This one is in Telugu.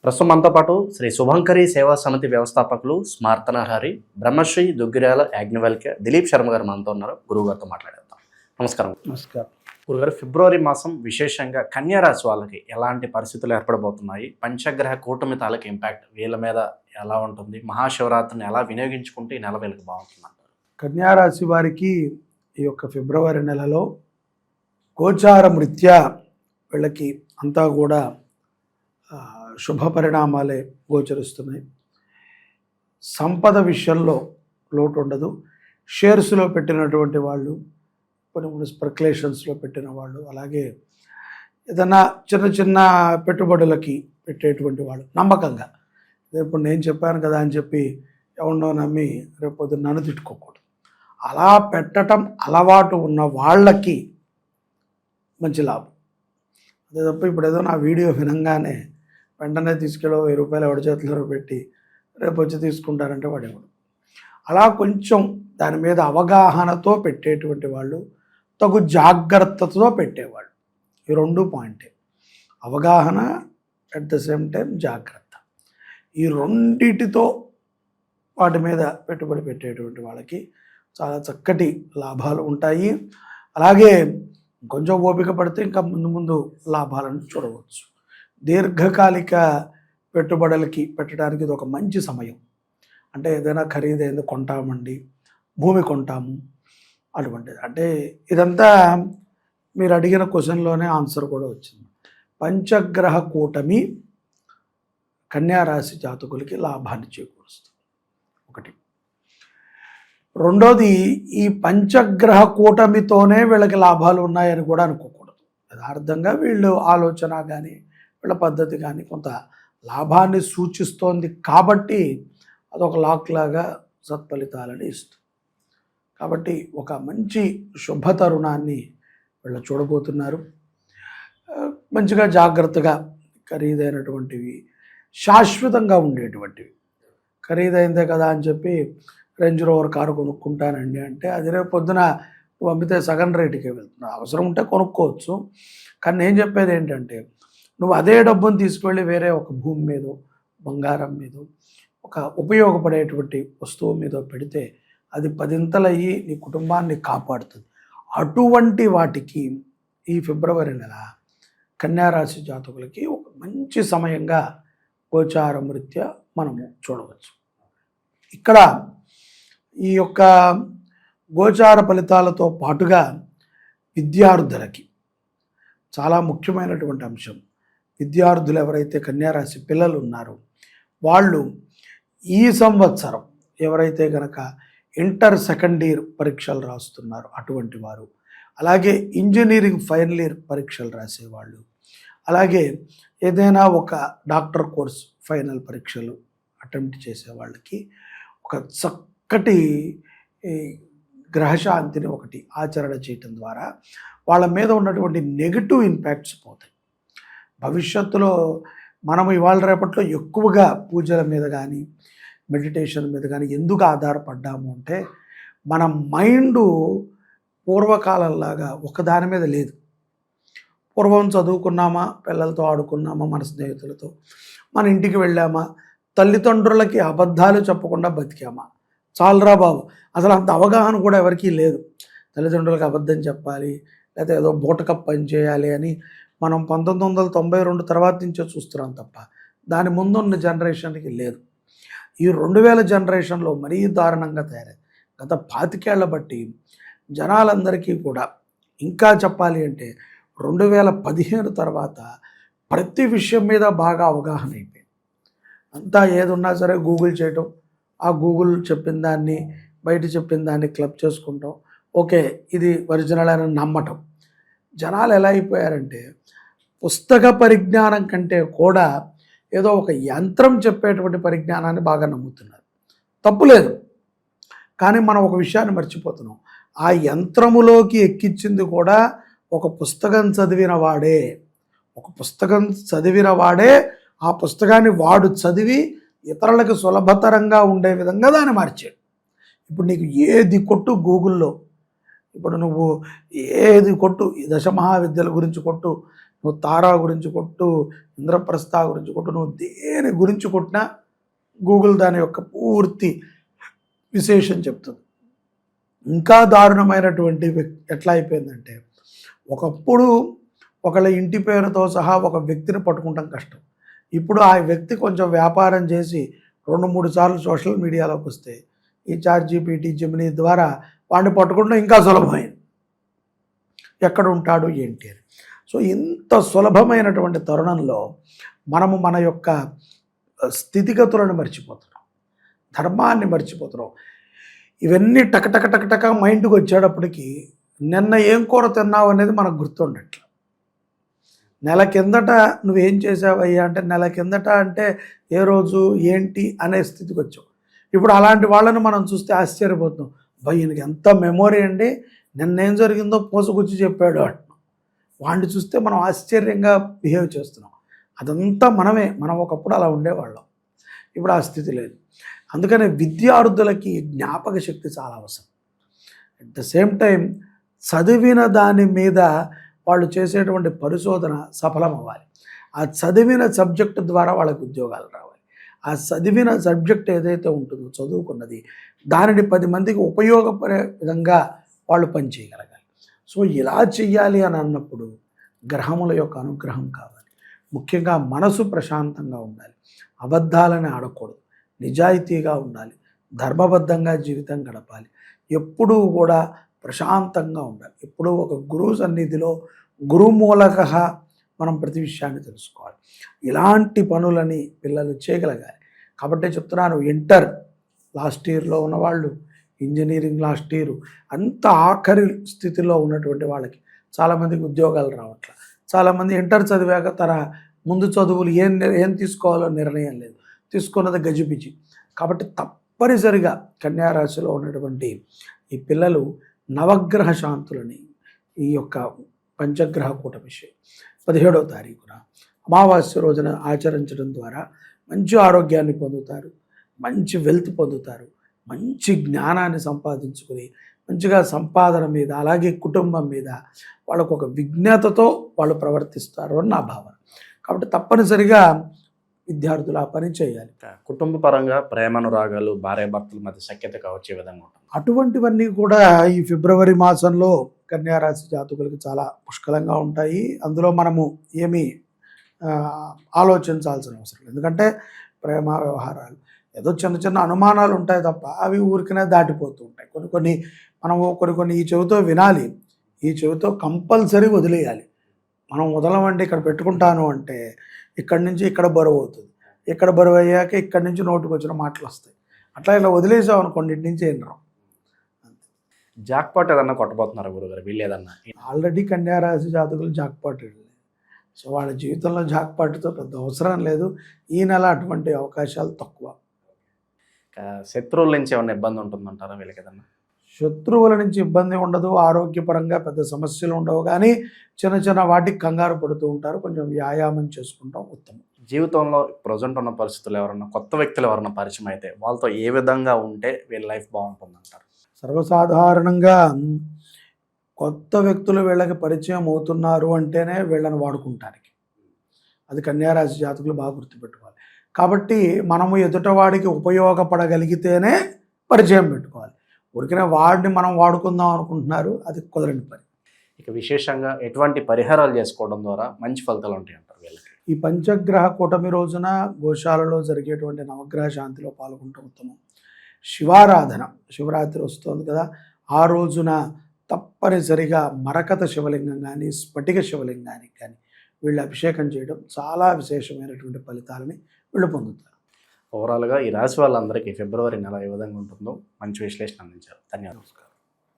ప్రస్తుతం మనతో పాటు శ్రీ శుభంకరి సేవా సమితి వ్యవస్థాపకులు స్మార్తనహరి బ్రహ్మశ్రీ దుగ్గిరాల యాజ్ఞవల్క్య దిలీప్ శర్మ గారు మనతో ఉన్నారు. గురువుగారితో మాట్లాడేద్దాం. నమస్కారం. నమస్కారం గురుగారు, ఫిబ్రవరి మాసం విశేషంగా కన్యా రాశి వాళ్ళకి ఎలాంటి పరిస్థితులు ఏర్పడబోతున్నాయి? పంచగ్రహ కూటమి తాలూకు ఇంపాక్ట్ వీళ్ళ మీద ఎలా ఉంటుంది? మహాశివరాత్రిని ఎలా వినియోగించుకుంటే ఈ నెల వీళ్ళకి బాగుంటుంది అంటారు? కన్యారాశి వారికి ఈ యొక్క ఫిబ్రవరి నెలలో గోచారం రీత్యా వీళ్ళకి అంతా కూడా శుభ పరిణామాలే గోచరిస్తున్నాయి. సంపద విషయంలో లోటు ఉండదు. షేర్స్లో పెట్టినటువంటి వాళ్ళు, కొన్ని స్పెక్యులేషన్స్లో పెట్టిన వాళ్ళు, అలాగే ఏదైనా చిన్న చిన్న పెట్టుబడులకి పెట్టేటువంటి వాళ్ళు నమ్మకంగా, ఇప్పుడు నేను చెప్పాను కదా అని చెప్పి ఎవరినో నమ్మి రేపు నన్ను తిట్టుకోకూడదు. అలా పెట్టడం అలవాటు ఉన్న వాళ్ళకి మంచి లాభం. అదే తప్ప ఇప్పుడు ఏదో నా వీడియో వినంగానే వెంటనే తీసుకెళ్ళి 1000 రూపాయలు ఎవరి చేతిలో పెట్టి రేపు వచ్చి తీసుకుంటారంటే వాడేవాడు. అలా కొంచెం దాని మీద అవగాహనతో పెట్టేటువంటి వాళ్ళు, తగు జాగ్రత్తతో పెట్టేవాళ్ళు. ఈ 2 పాయింటే, అవగాహన అట్ ద సేమ్ టైం జాగ్రత్త. ఈ రెండిటితో వాటి మీద పెట్టుబడి పెట్టేటువంటి వాళ్ళకి చాలా చక్కటి లాభాలు ఉంటాయి. అలాగే కొంచెం ఓపిక పడితే ఇంకా ముందు ముందు లాభాలను చూడవచ్చు. దీర్ఘకాలిక పెట్టుబడులకి పెట్టడానికి ఇది ఒక మంచి సమయం. అంటే ఏదైనా ఖరీదైంది కొంటామండి, భూమి కొంటాము, అటువంటిది. అంటే ఇదంతా మీరు అడిగిన క్వశ్చన్లోనే ఆన్సర్ కూడా వచ్చింది. పంచగ్రహ కూటమి కన్యారాశి జాతకులకి లాభాన్ని చేకూరుస్తుంది. ఒకటి. రెండోది, ఈ పంచగ్రహ కూటమితోనే వీళ్ళకి లాభాలు ఉన్నాయని కూడా అనుకోకూడదు. యథార్థంగా వీళ్ళు ఆలోచన కానీ వీళ్ళ పద్ధతి కానీ కొంత లాభాన్ని సూచిస్తోంది కాబట్టి అదొక లాక్ లాగా సత్ఫలితాలని ఇస్తుంది. కాబట్టి ఒక మంచి శుభ తరుణాన్ని వీళ్ళు చూడబోతున్నారు. మంచిగా జాగ్రత్తగా ఖరీదైనటువంటివి, శాశ్వతంగా ఉండేటువంటివి. ఖరీదైందే కదా అని చెప్పి రేంజ్ రోవర్ కారు కొనుక్కుంటానండి అంటే అది రేపు పొద్దున పంపితే సగం రేటుకే వెళ్తున్నా. అవసరం ఉంటే కొనుక్కోవచ్చు. కానీ నేను చెప్పేది ఏంటంటే, నువ్వు అదే డబ్బును తీసుకువెళ్ళి వేరే ఒక భూమి మీదో, బంగారం మీదో, ఒక ఉపయోగపడేటువంటి వస్తువు మీదో పెడితే అది 10ంతలయ్యి నీ కుటుంబాన్ని కాపాడుతుంది. అటువంటి వాటికి ఈ ఫిబ్రవరి నెల కన్యారాశి జాతకులకి ఒక మంచి సమయంగా గోచారం రీత్యా మనము చూడవచ్చు. ఇక్కడ ఈ యొక్క గోచార ఫలితాలతో పాటుగా విద్యార్థులకి చాలా ముఖ్యమైనటువంటి అంశం. విద్యార్థులు ఎవరైతే కన్యారాశి పిల్లలు ఉన్నారో వాళ్ళు ఈ సంవత్సరం ఎవరైతే కనుక ఇంటర్ సెకండ్ ఇయర్ పరీక్షలు రాస్తున్నారో అటువంటి వారు, అలాగే ఇంజనీరింగ్ ఫైనల్ ఇయర్ పరీక్షలు రాసేవాళ్ళు, అలాగే ఏదైనా ఒక డాక్టర్ కోర్స్ ఫైనల్ పరీక్షలు అటెంప్ట్ చేసే వాళ్ళకి ఒక చక్కటి గ్రహశాంతిని ఒకటి ఆచరణ చేయటం ద్వారా వాళ్ళ మీద ఉన్నటువంటి నెగిటివ్ ఇంపాక్ట్స్ పోతాయి. భవిష్యత్తులో మనము ఇవాళ రేపట్లో ఎక్కువగా పూజల మీద కానీ మెడిటేషన్ మీద కానీ ఎందుకు ఆధారపడ్డాము అంటే, మన మైండు పూర్వకాలంలాగా ఒకదాని మీద లేదు. పూర్వం చదువుకున్నామా, పిల్లలతో ఆడుకున్నామా, మన స్నేహితులతో, మన ఇంటికి వెళ్ళామా, తల్లిదండ్రులకి అబద్ధాలు చెప్పకుండా బతికామా, చాలరా బాబు. అసలు అంత అవగాహన కూడా ఎవరికీ లేదు. తల్లిదండ్రులకు అబద్ధం చెప్పాలి, లేదా ఏదో బూటకప్ పని చేయాలి అని మనం 1992 తర్వాత నుంచే చూస్తున్నాం తప్ప దాని ముందున్న జనరేషన్కి లేదు. ఈ 2000 జనరేషన్లో మరీ దారుణంగా తయారైంది. గత 25 ఏళ్ల బట్టి జనాలందరికీ కూడా, ఇంకా చెప్పాలి అంటే 2015 తర్వాత ప్రతి విషయం మీద బాగా అవగాహన అయిపోయింది. అంతా ఏదున్నా సరే గూగుల్ చేయటం, ఆ గూగుల్ చెప్పిన దాన్ని బయట చెప్పిన దాన్ని క్లబ్ చేసుకుంటాం, ఓకే ఇది ఒరిజినల్ అని నమ్మటం. జనాలు ఎలా అయిపోయారంటే, పుస్తక పరిజ్ఞానం కంటే కూడా ఏదో ఒక యంత్రం చెప్పేటువంటి పరిజ్ఞానాన్ని బాగా నమ్ముతున్నారు. తప్పులేదు, కానీ మనం ఒక విషయాన్ని మర్చిపోతున్నాం. ఆ యంత్రములోకి ఎక్కించింది కూడా ఒక పుస్తకం చదివిన వాడే. ఆ పుస్తకాన్ని వాడు చదివి ఇతరులకు సులభతరంగా ఉండే విధంగా దాన్ని మార్చాడు. ఇప్పుడు నీకు ఏది కొట్టు గూగుల్లో, ఇప్పుడు నువ్వు ఏది కొట్టు, ఈ దశమహావిద్యల గురించి కొట్టు, నువ్వు తారా గురించి కొట్టు, ఇంద్రప్రస్థ గురించి కొట్టు, నువ్వు దేని గురించి కొట్టినా గూగుల్ దాని యొక్క పూర్తి విశేషం చెప్తుంది. ఇంకా దారుణమైనటువంటి ఎట్లా అయిపోయిందంటే, ఒకప్పుడు ఒకళ్ళ ఇంటి పేరుతో సహా ఒక వ్యక్తిని పట్టుకుంటాం కష్టం. ఇప్పుడు ఆ వ్యక్తి కొంచెం వ్యాపారం చేసి 2-3 సార్లు సోషల్ మీడియాలోకి వస్తే ఈ ChatGPT, జెమినీ ద్వారా వాడిని పట్టుకుంటే ఇంకా సులభమైంది, ఎక్కడ ఉంటాడు ఏంటి అని. సో ఇంత సులభమైనటువంటి తరుణంలో మనము మన యొక్క స్థితిగతులను మర్చిపోతున్నాం, ధర్మాన్ని మర్చిపోతున్నాం. ఇవన్నీ టక మైండ్కి వచ్చేటప్పటికి నిన్న ఏం కూర తిన్నావు అనేది మనకు గుర్తుండట్ల. నెల కిందట నువ్వేం చేసావయ్యా అంటే, నెల కిందట అంటే ఏ రోజు ఏంటి అనే స్థితికి వచ్చావు. ఇప్పుడు అలాంటి వాళ్ళని మనం చూస్తే ఆశ్చర్యపోతున్నాం. ఈయనకి ఎంత మెమొరీ అండి, నిన్నేం జరిగిందో పోసుకొచ్చి చెప్పాడు అంటున్నాం. వాడిని చూస్తే మనం ఆశ్చర్యంగా బిహేవ్ చేస్తున్నాం. అదంతా మనం ఒకప్పుడు అలా ఉండేవాళ్ళం, ఇప్పుడు ఆ స్థితి లేదు. అందుకనే విద్యార్థులకి జ్ఞాపక శక్తి చాలా అవసరం. అట్ ద సేమ్ టైం చదివిన దాని మీద వాళ్ళు చేసేటువంటి పరిశోధన సఫలం అవ్వాలి. ఆ చదివిన సబ్జెక్టు ద్వారా వాళ్ళకి ఉద్యోగాలు రావాలి. ఆ చదివిన సబ్జెక్ట్ ఏదైతే ఉంటుందో, చదువుకున్నది, దానిని 10 మందికి ఉపయోగపడే విధంగా వాళ్ళు పనిచేయగలగాలి. సో ఇలా చెయ్యాలి అని అన్నప్పుడు గ్రహముల యొక్క అనుగ్రహం కావాలి. ముఖ్యంగా మనసు ప్రశాంతంగా ఉండాలి, అబద్ధాలని ఆడకూడదు, నిజాయితీగా ఉండాలి, ధర్మబద్ధంగా జీవితం గడపాలి, ఎప్పుడూ కూడా ప్రశాంతంగా ఉండాలి. ఎప్పుడూ ఒక గురువు సన్నిధిలో గురుమూలక మనం ప్రతి విషయాన్ని తెలుసుకోవాలి. ఇలాంటి పనులని పిల్లలు చేయగలగాలి. కాబట్టే చెప్తున్నాను, ఇంటర్ లాస్ట్ ఇయర్లో ఉన్నవాళ్ళు, ఇంజనీరింగ్ లాస్ట్ ఇయర్, అంత ఆఖరి స్థితిలో ఉన్నటువంటి వాళ్ళకి చాలామందికి ఉద్యోగాలు రావట్ల. చాలామంది ఇంటర్ చదివాక తన ముందు చదువులు ఏం తీసుకోవాలో నిర్ణయం లేదు, తీసుకున్నది గజిబిజి. కాబట్టి తప్పనిసరిగా కన్యారాశిలో ఉన్నటువంటి ఈ పిల్లలు నవగ్రహ శాంతులని, ఈ యొక్క పంచగ్రహ కూటమి 17వ తారీఖున అమావాస్య రోజున ఆచరించడం ద్వారా మంచి ఆరోగ్యాన్ని పొందుతారు, మంచి వెల్త్ పొందుతారు, మంచి జ్ఞానాన్ని సంపాదించుకుని మంచిగా సంపాదన మీద, అలాగే కుటుంబం మీద వాళ్ళకు ఒక విజ్ఞతతో వాళ్ళు ప్రవర్తిస్తారు అని నా భావన. కాబట్టి తప్పనిసరిగా విద్యార్థులు ఆ పని చేయాలి. కుటుంబ పరంగా ప్రేమానురాగాలు, భార్యాభర్తల మధ్య సఖ్యతగా వచ్చే విధంగా ఉంటుంది. అటువంటివన్నీ కూడా ఈ ఫిబ్రవరి మాసంలో కన్యారాశి జాతకులకు చాలా పుష్కలంగా ఉంటాయి. అందులో మనము ఏమీ ఆలోచించాల్సిన అవసరం లేదు. ఎందుకంటే ప్రేమ వ్యవహారాలు ఏదో చిన్న అనుమానాలు ఉంటాయి తప్ప అవి ఊరికనే దాటిపోతూ ఉంటాయి. కొన్ని ఈ చెవితో వినాలి, ఈ చెవితో కంపల్సరీ వదిలేయాలి. మనం వదలమండి, ఇక్కడ పెట్టుకుంటాను అంటే ఇక్కడి నుంచి ఇక్కడ బరువు అవుతుంది, ఇక్కడ బరువు అయ్యాక ఇక్కడి నుంచి నోటుకు వచ్చిన మాటలు వస్తాయి. అట్లా ఇలా వదిలేసాం అనుకోండి, ఇంటి నుంచి ఏం రావు. జాక్పాట్ ఏదన్నా కొట్టబోతున్నారు గురుగారు వీళ్ళు ఏదన్నా? ఆల్రెడీ కన్యారాశి జాతకులు జాక్పాట్, సో వాళ్ళ జీవితంలో జాక్పాట్తో పెద్ద అవసరం లేదు. ఈ నెల అటువంటి అవకాశాలు తక్కువ. శత్రువుల నుంచి ఏమైనా ఇబ్బంది ఉంటుందంటారా వీళ్ళకి ఏదన్నా? శత్రువుల నుంచి ఇబ్బంది ఉండదు, ఆరోగ్యపరంగా పెద్ద సమస్యలు ఉండవు, కానీ చిన్న వాటికి కంగారు పడుతూ ఉంటారు. కొంచెం వ్యాయామం చేసుకుంటాం ఉత్తమం. జీవితంలో ప్రజెంట్ ఉన్న పరిస్థితులు ఎవరన్నా కొత్త వ్యక్తులు ఎవరన్నా పరిచయం అయితే వాళ్ళతో ఏ విధంగా ఉంటే వీళ్ళ లైఫ్ బాగుంటుందంటారు? సర్వసాధారణంగా కొత్త వ్యక్తులు వీళ్ళకి పరిచయం అవుతున్నారు అంటేనే వీళ్ళని వాడుకుంటానికి. అది కన్యారాశి జాతకులు బాగా గుర్తుపెట్టుకోవాలి. కాబట్టి మనము ఎదుటవాడికి ఉపయోగపడగలిగితేనే పరిచయం పెట్టుకోవాలి. ఊరికనే వాడిని మనం వాడుకుందాం అనుకుంటున్నారు, అది కుదరని పని. ఇక విశేషంగా ఎటువంటి పరిహారాలు చేసుకోవడం ద్వారా మంచి ఫలితాలు ఉంటాయి అంటారు వీళ్ళకి? ఈ పంచగ్రహ కూటమి రోజున గోశాలలో జరిగేటువంటి నవగ్రహ శాంతిలో పాల్గొనడం ఉత్తమం. శివారాధన, శివరాత్రి వస్తుంది కదా, ఆ రోజున తప్పనిసరిగా మరకత శివలింగం కానీ, స్ఫటిక శివలింగానికి కానీ వీళ్ళు అభిషేకం చేయడం చాలా విశేషమైనటువంటి ఫలితాలని వీళ్ళు పొందుతారు. ఓవరాల్గా ఈ రాశి వాళ్ళందరికీ ఫిబ్రవరి నెల ఏ విధంగా ఉంటుందో మంచి విశ్లేషణ అందించారు. ధన్యవాదాలు.